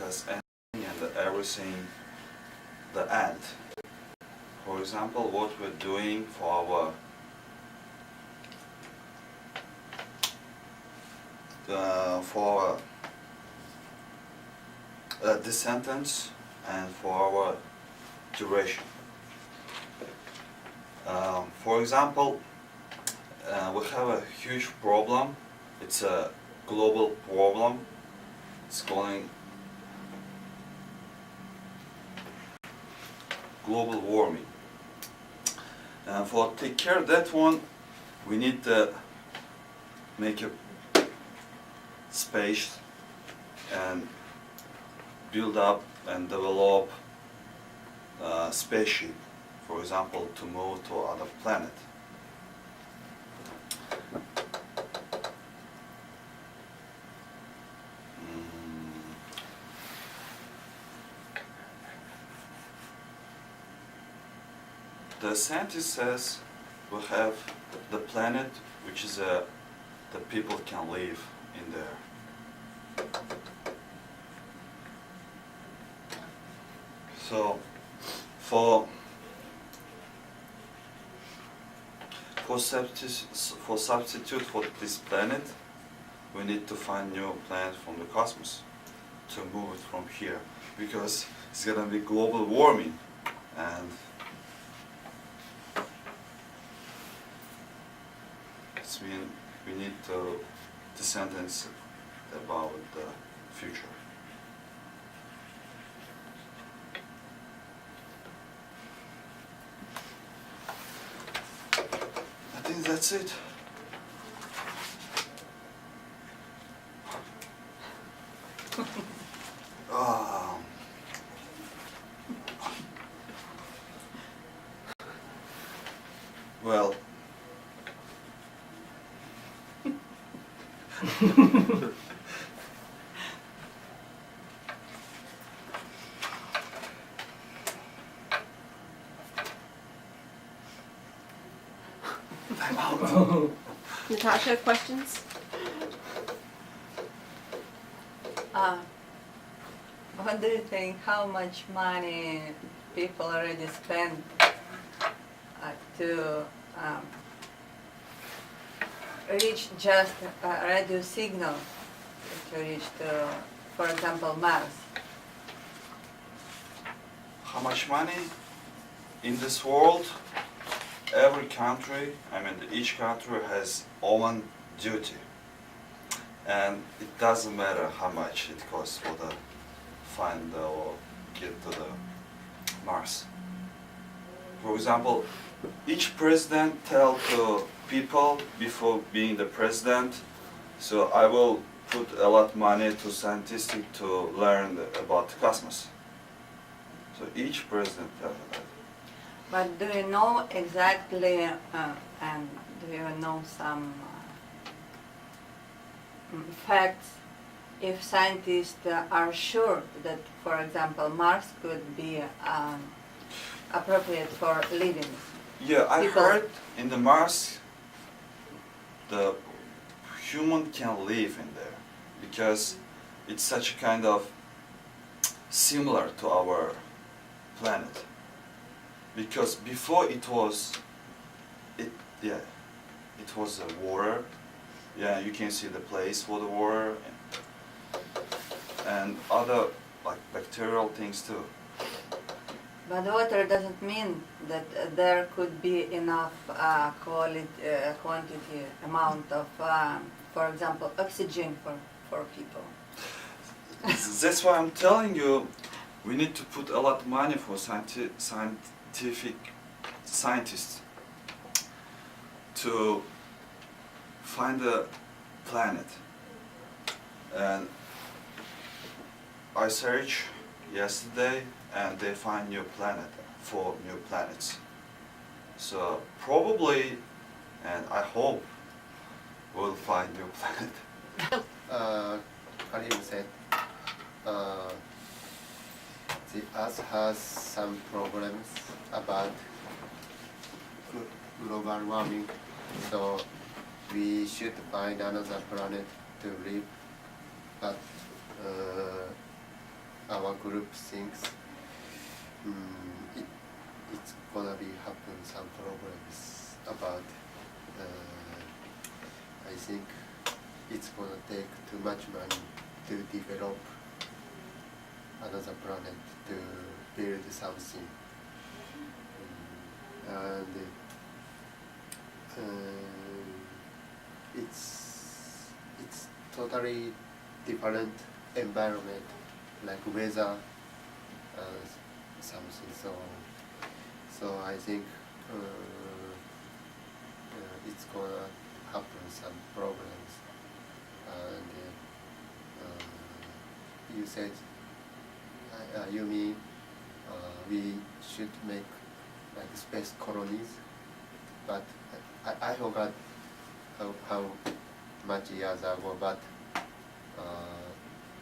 has anything and everything the end. For example, what we're doing for this sentence and for our duration. For example, we have a huge problem. It's a global problem. It's calling global warming. And for take care of that one, we need to make a space and build up and develop a spaceship, for example, to move to other planet. The scientist says we have the planet which is the people can live in there. So for substitute for this planet, we need to find new planet from the cosmos to move it from here, because it's gonna be global warming, and it's mean we need to the sentence about the future. I think that's it. Well, I'm out. Natasha, questions? What do you think, how much money people already spend to reach just a radio signal to reach to, for example, Mars? How much money in this world? Every country, each country has own duty, and it doesn't matter how much it costs for the find or get to the Mars. For example, each president tell to people before being the president, so I will put a lot of money to scientists to learn about the cosmos. So each president tell that. But do you know exactly, and do you know some facts, if scientists are sure that, for example, Mars could be appropriate for living? Yeah, I People. heard in the Mars, the human can live in there because it's such a kind of similar to our planet. Because before it was water. Yeah, you can see the place for the water and other like bacterial things too. But water doesn't mean that there could be enough quantity, amount of, for example, oxygen for people. That's why I'm telling you, we need to put a lot of money for scientists to find a planet. And I searched yesterday and they find new planet, 4 new planets. So probably, and I hope, we'll find new planet. Karim said the Earth has some problems about global warming, so we should find another planet to live. But our group thinks it's gonna be happen some problems about. I think it's gonna take too much money to develop another planet to build something, and it's totally different environment, like weather, something. So I think it's gonna happen some problems. And you said, you mean we should make like space colonies, but I forgot how much years ago, but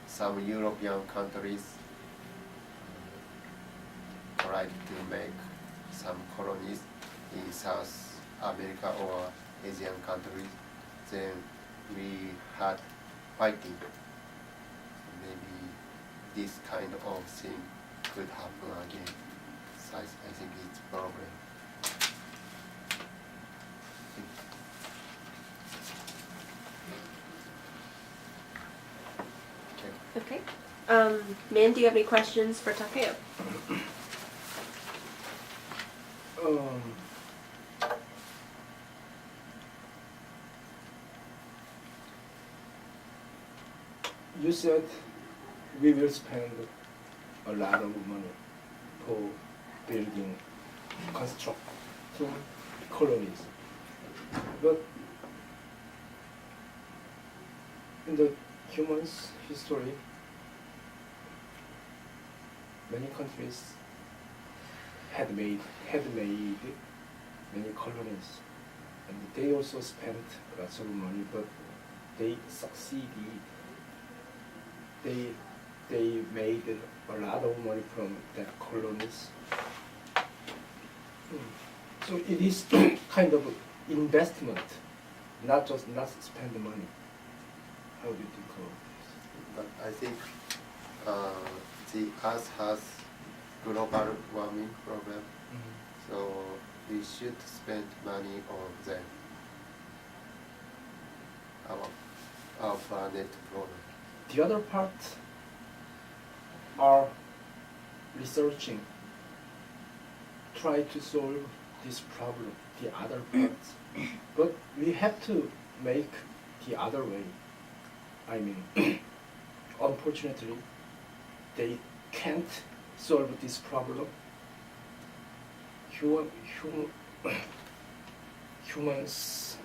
some European countries tried to make some colonies in South America or Asian countries. Then we had fighting. Maybe this kind of thing could happen again. So I think it's a problem. Okay. Man, do you have any questions for Takeo? You said we will spend a lot of money for building, constructing colonies. But in the human's history, many countries had made many colonies, and they also spent lots of money, but they succeeded. They made a lot of money from that colonies. So it is kind of investment, not spend the money. How do you think of this? But I think the Earth has global warming problem, so we should spend money on them. Our planet problem. The other part are researching, try to solve this problem, the other parts. But we have to make the other way. I mean, unfortunately, they can't solve this problem. Humans'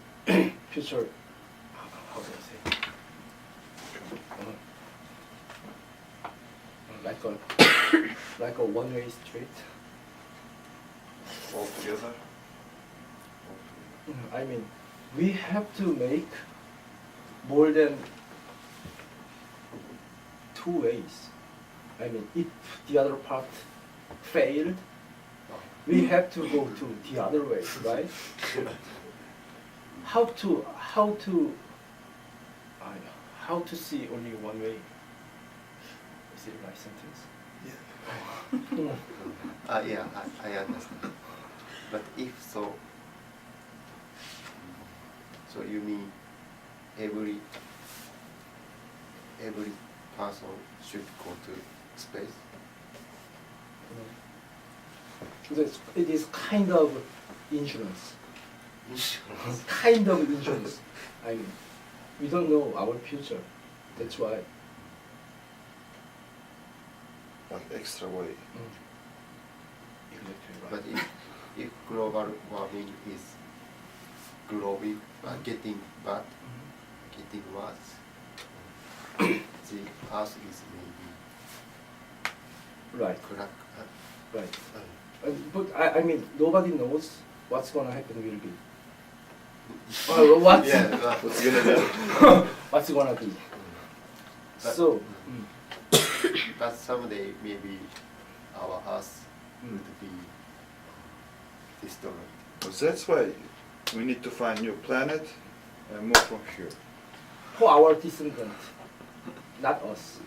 future, how do I say? Like a one-way street. All together? I mean, we have to make more than two ways. I mean, if the other part failed, we have to go to the other way, right? How to see only one way? Is it right sentence? Yeah, I understand. But if so, so you mean every person should go to space? It is kind of insurance. Kind of insurance. I mean, we don't know our future. That's why. Like extra way. Exactly right. But if global warming is growing, getting bad, getting worse, the Earth is maybe Right. crack. Right. But I mean, nobody knows what's gonna happen will be. What's What's gonna do? what's gonna be? But- So. But someday maybe our Earth would be destroyed. So that's why we need to find new planet and move from here. For our descendant, not us.